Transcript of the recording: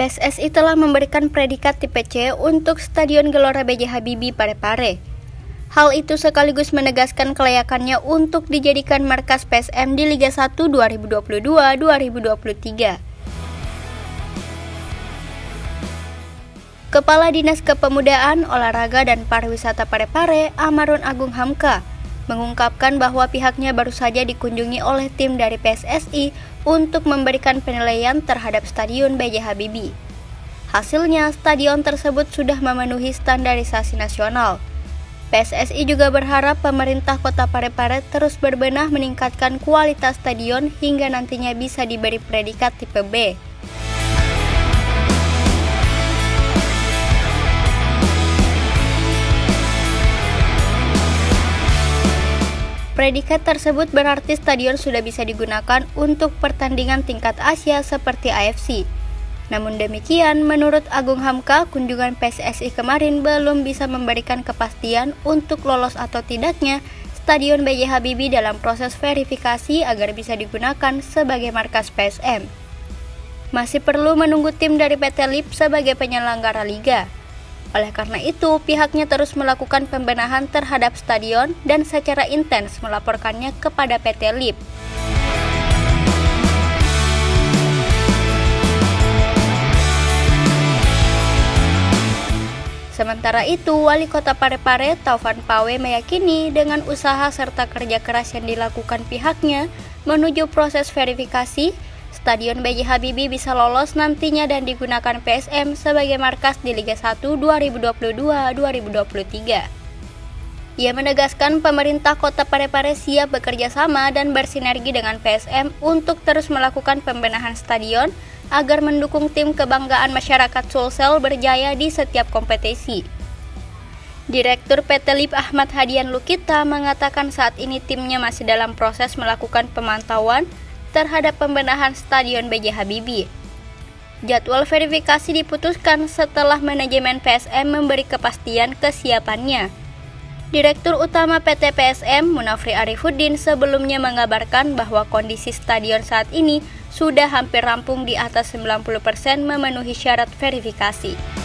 PSSI telah memberikan predikat tipe C untuk Stadion Gelora B.J. Habibie Parepare. Hal itu sekaligus menegaskan kelayakannya untuk dijadikan markas PSM di Liga 1 2022-2023. Kepala Dinas Kepemudaan, Olahraga dan Pariwisata Parepare, Amarun Agung Hamka, mengungkapkan bahwa pihaknya baru saja dikunjungi oleh tim dari PSSI untuk memberikan penilaian terhadap Stadion B.J. Habibie. Hasilnya, stadion tersebut sudah memenuhi standarisasi nasional. PSSI juga berharap pemerintah Kota Parepare terus berbenah meningkatkan kualitas stadion hingga nantinya bisa diberi predikat tipe B. Predikat tersebut berarti stadion sudah bisa digunakan untuk pertandingan tingkat Asia seperti AFC. Namun demikian, menurut Agung Hamka, kunjungan PSSI kemarin belum bisa memberikan kepastian untuk lolos atau tidaknya Stadion B.J. Habibie dalam proses verifikasi agar bisa digunakan sebagai markas PSM. Masih perlu menunggu tim dari PT LIP sebagai penyelenggara liga. Oleh karena itu, pihaknya terus melakukan pembenahan terhadap stadion dan secara intens melaporkannya kepada PT LIP. Sementara itu, Wali Kota Parepare, Taufan Pawe, meyakini dengan usaha serta kerja keras yang dilakukan pihaknya menuju proses verifikasi, Stadion B.J. Habibie bisa lolos nantinya dan digunakan PSM sebagai markas di Liga 1 2022-2023. Ia menegaskan pemerintah Kota Parepare siap bekerja sama dan bersinergi dengan PSM untuk terus melakukan pembenahan stadion agar mendukung tim kebanggaan masyarakat Sulsel berjaya di setiap kompetisi. Direktur PT LIP Ahmad Hadian Lukita mengatakan saat ini timnya masih dalam proses melakukan pemantauan terhadap pembenahan Stadion B.J. Habibie. Jadwal verifikasi diputuskan setelah manajemen PSM memberi kepastian kesiapannya. Direktur Utama PT PSM, Munafri Arifuddin, sebelumnya mengabarkan bahwa kondisi stadion saat ini sudah hampir rampung di atas 90% memenuhi syarat verifikasi.